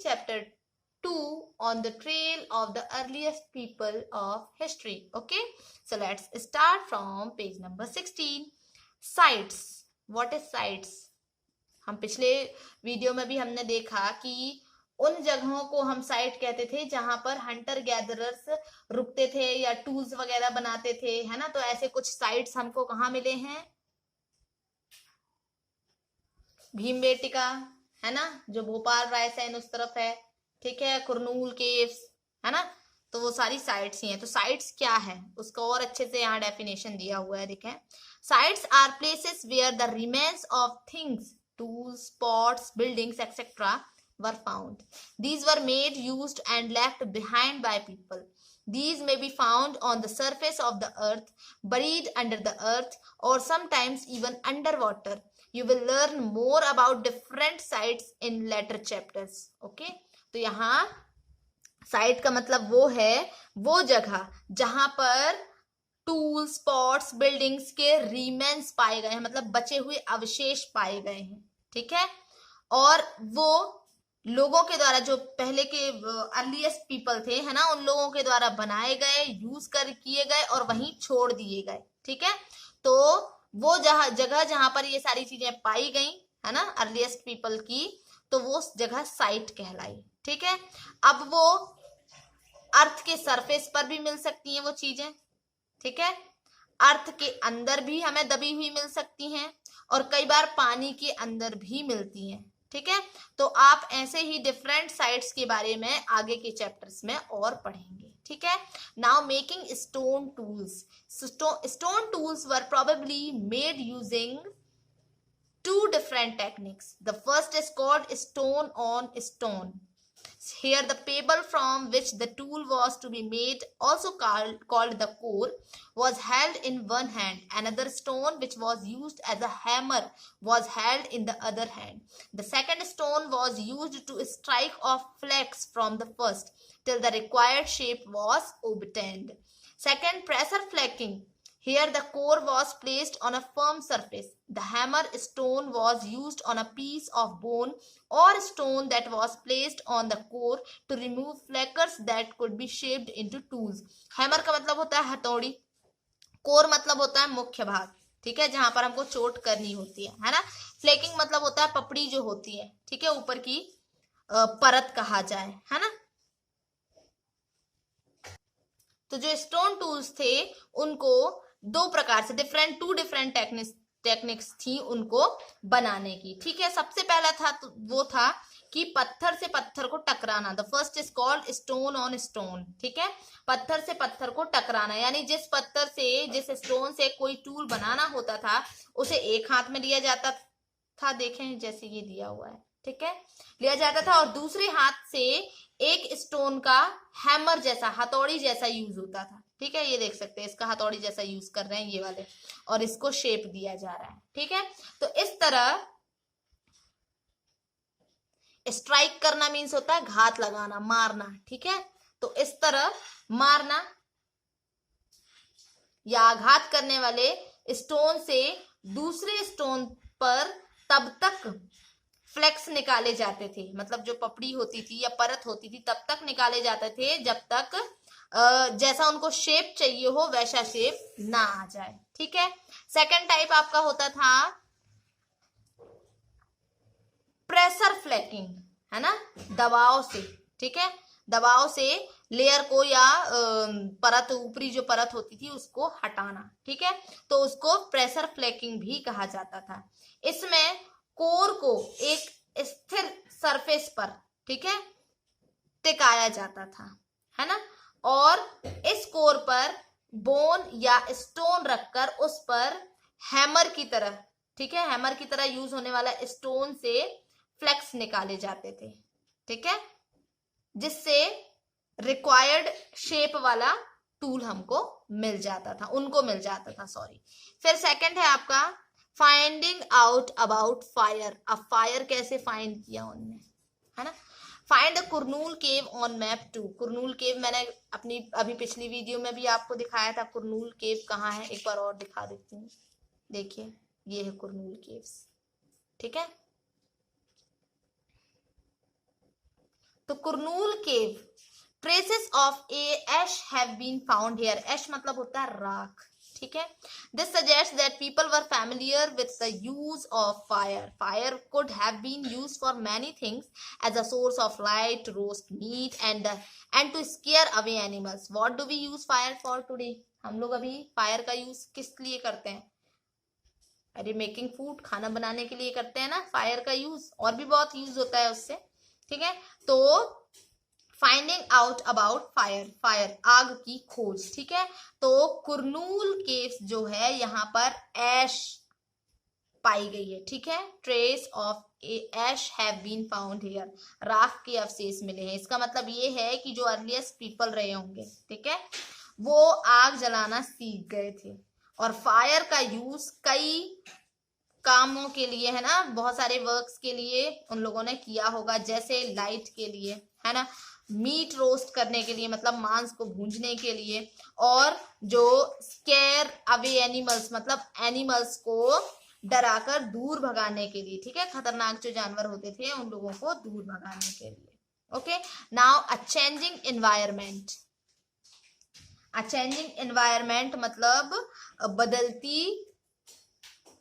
chapter 2 on the trail of the earliest people of history. Okay, so let's start from page number 16. Sites. What is sites? हम पिछले video में भी हमने देखा कि उन जगहों को हम साइट कहते थे जहां पर हंटर गैदरर्स रुकते थे या टूल्स वगैरह बनाते थे, है ना। तो ऐसे कुछ साइट्स हमको कहाँ मिले हैं? भीमबेटका, है ना, जो भोपाल रायसेन उस तरफ है, ठीक है। कुरनूल केव्स, है ना। तो वो सारी साइट्स ही हैं। तो साइट्स क्या है उसका और अच्छे से यहाँ डेफिनेशन दिया हुआ है, देखें। Sites are places where the remains of things, tools, pots, buildings, etc. were found. These were made, used, and left behind by people. These may be found on the surface of the earth, buried under the earth, or sometimes even underwater. You will learn more about different sites in later chapters. Okay? तो यहाँ site का मतलब वो है वो जगह जहां पर टूल्स, पॉट्स, बिल्डिंग्स के रिमेन्स पाए गए हैं, मतलब बचे हुए अवशेष पाए गए हैं, ठीक है। और वो लोगों के द्वारा, जो पहले के अर्लीस्ट पीपल थे, है ना, उन लोगों के द्वारा बनाए गए, यूज कर किए गए और वहीं छोड़ दिए गए, ठीक है। तो वो जगह जहां पर ये सारी चीजें पाई गई, है ना, अर्लीस्ट पीपल की, तो वो जगह साइट कहलाई, ठीक है। अब वो अर्थ के सरफेस पर भी मिल सकती हैं वो चीजें, ठीक है। अर्थ के अंदर भी हमें दबी हुई मिल सकती हैं और कई बार पानी के अंदर भी मिलती हैं, ठीक है। तो आप ऐसे ही डिफरेंट साइट्स के बारे में आगे के चैप्टर्स में और पढ़ेंगे, ठीक है। Now making stone tools. Stone tools were probably made using two different techniques. The first is called stone on stone. Here the pebble from which the tool was to be made, also called the core, was held in one hand. Another stone which was used as a hammer was held in the other hand. The second stone was used to strike off flakes from the first till the required shape was obtained. Second, pressure flaking. Here the core was placed on a firm surface. The hammer stone was used on a piece of bone or stone that was placed on the core to remove flakes that could be shaped into tools. Hammer का मतलब होता है हथौड़ी, core मतलब होता है मुख्य भाग, ठीक है, जहां पर हमको चोट करनी होती है ना। फ्लेकिंग मतलब होता है पपड़ी जो होती है, ठीक है, ऊपर की परत कहा जाए, है ना। तो जो स्टोन टूल्स थे उनको दो प्रकार से टू डिफरेंट टेक्निक्स थी उनको बनाने की, ठीक है। सबसे पहला था तो वो था कि पत्थर से पत्थर को टकराना. The first is called stone on stone, ठीक है, पत्थर से पत्थर को टकराना, यानी जिस पत्थर से, जिस स्टोन से कोई टूल बनाना होता था उसे एक हाथ में लिया जाता था, देखें जैसे ये दिया हुआ है, ठीक है, लिया जाता था, और दूसरे हाथ से एक स्टोन का हैमर जैसा, हथौड़ी जैसा यूज होता था, ठीक है, ये देख सकते हैं इसका हथौड़ी जैसा यूज कर रहे हैं ये वाले, और इसको शेप दिया जा रहा है, ठीक है। तो इस तरह स्ट्राइक करना मीन्स होता है घात लगाना, मारना, ठीक है। तो इस तरह मारना या आघात करने वाले स्टोन से दूसरे स्टोन पर तब तक फ्लेक्स निकाले जाते थे, मतलब जो पपड़ी होती थी या परत होती थी तब तक निकाले जाते थे जब तक जैसा उनको शेप चाहिए हो वैसा शेप ना आ जाए, ठीक है। सेकंड टाइप आपका होता था प्रेशर फ्लैकिंग, है ना, दबाव से, ठीक है, दबाव से लेयर को या परत, ऊपरी जो परत होती थी उसको हटाना, ठीक है, तो उसको प्रेशर फ्लैकिंग भी कहा जाता था। इसमें कोर को एक स्थिर सरफेस पर, ठीक है, टिकाया जाता था, है ना, और इस कोर पर बोन या स्टोन रखकर उस पर हैमर की तरह, ठीक है, हैमर की तरह यूज होने वाला स्टोन से फ्लेक्स निकाले जाते थे, ठीक है, जिससे रिक्वायर्ड शेप वाला टूल हमको मिल जाता था, उनको मिल जाता था, सॉरी। फिर सेकंड है आपका फाइंडिंग आउट अबाउट फायर। अब फायर कैसे फाइंड किया उनने, है ना। Find the Kurnool cave on map 2। Kurnool cave मैंने अपनी अभी पिछली वीडियो में भी आपको दिखाया था, कुरनूल केव कहाँ है, एक बार और दिखा देती हूँ, देखिए ये है कुरनूल केव्स, ठीक है। तो Kurnool cave, traces of ash have been found here. Ash मतलब होता है राख, ठीक है। This suggest that people were familiar with the use of fire. Fire could have been used for many things as a source of light, roast meat and to scare away animals. What do we use fire for today? हम लोग अभी fire का use किस लिए करते हैं? अरे making food, खाना बनाने के लिए करते हैं ना फायर का यूज, और भी बहुत यूज होता है उससे, ठीक है। तो finding out about fire, fire आग की खोज, ठीक है। तो कुरनूल केव्स जो है यहाँ पर ऐश पाई गई है, ठीक है। Trace of ash have been found here, राख के अवशेष मिले हैं। इसका मतलब ये है कि जो अर्लीस्ट पीपल रहे होंगे, ठीक है, वो आग जलाना सीख गए थे और फायर का यूज कई कामों के लिए, है ना, बहुत सारे वर्क्स के लिए उन लोगों ने किया होगा, जैसे लाइट के लिए, है ना, मीट रोस्ट करने के लिए मतलब मांस को भूंजने के लिए, और जो स्केयर अवे एनिमल्स मतलब एनिमल्स को डराकर दूर भगाने के लिए, ठीक है, खतरनाक जो जानवर होते थे उन लोगों को दूर भगाने के लिए। ओके, नाउ अ चेंजिंग एनवायरमेंट। अ चेंजिंग एनवायरमेंट मतलब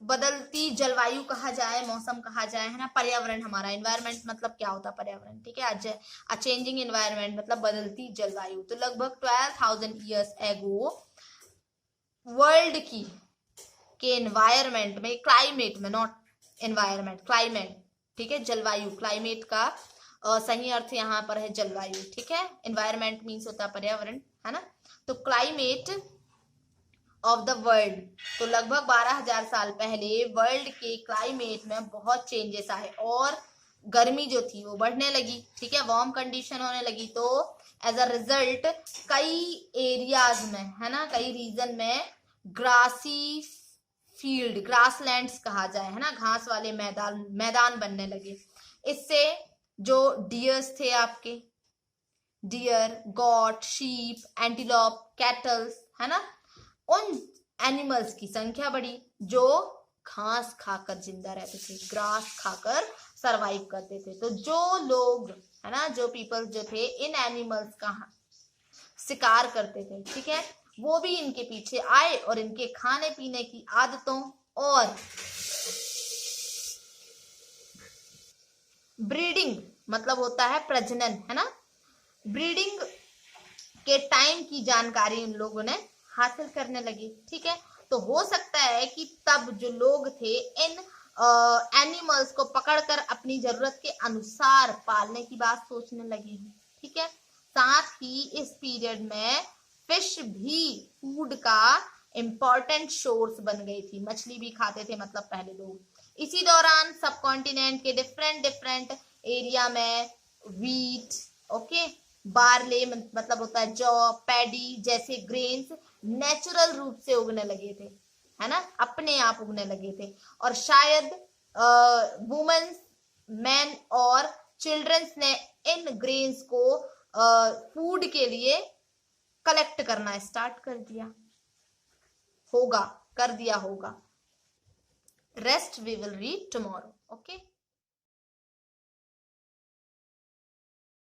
बदलती जलवायु कहा जाए, मौसम कहा जाए, है ना, पर्यावरण हमारा। एनवायरमेंट मतलब क्या होता है? पर्यावरण, ठीक है। अ चेंजिंग एनवायरमेंट मतलब बदलती जलवायु। तो लगभग 12,000 ईयर्स एगो वर्ल्ड के एनवायरमेंट में, क्लाइमेट में, नॉट एनवायरमेंट, क्लाइमेट, ठीक है, जलवायु, क्लाइमेट का सही अर्थ यहाँ पर है जलवायु, ठीक है। एनवायरमेंट मीन्स होता है पर्यावरण, है ना। तो क्लाइमेट ऑफ द वर्ल्ड, तो लगभग 12,000 साल पहले वर्ल्ड के क्लाइमेट में बहुत चेंजेस आए और गर्मी जो थी वो बढ़ने लगी, ठीक है, वार्म कंडीशन होने लगी। तो एज अ रिजल्ट कई एरियाज में, है ना, कई रीजन में ग्रासी फील्ड, ग्रासलैंड्स कहा जाए, है ना, घास वाले मैदान बनने लगे। इससे जो डियर्स थे आपके, deer, goat, sheep, antelope, cattles, है ना, उन एनिमल्स की संख्या बढ़ी जो घास खाकर जिंदा रहते थे, ग्रास खाकर सरवाइव करते थे। तो जो लोग, है ना, जो पीपल जो थे इन एनिमल्स का शिकार करते थे, ठीक है, वो भी इनके पीछे आए और इनके खाने पीने की आदतों और ब्रीडिंग मतलब होता है प्रजनन, है ना, ब्रीडिंग के टाइम की जानकारी उन लोगों ने हासिल करने लगी, ठीक है। तो हो सकता है कि तब जो लोग थे इन एनिमल्स को पकड़कर अपनी जरूरत के अनुसार पालने की बात सोचने लगे हैं, ठीक है। साथ ही इस पीरियड में फिश भी फूड का इंपॉर्टेंट सोर्स बन गई थी, मछली भी खाते थे मतलब पहले लोग। इसी दौरान सब कॉन्टिनेंट के डिफरेंट एरिया में वीट, ओके, बार्ले मतलब होता है जौ, पैडी जैसे ग्रेन्स नेचुरल रूप से उगने लगे थे, है ना, अपने आप उगने लगे थे। और शायद वुमेन्स, मैन और चिल्ड्रंस ने इन ग्रेन्स को फूड के लिए कलेक्ट करना स्टार्ट कर दिया होगा, कर दिया होगा। Rest we will read tomorrow, okay.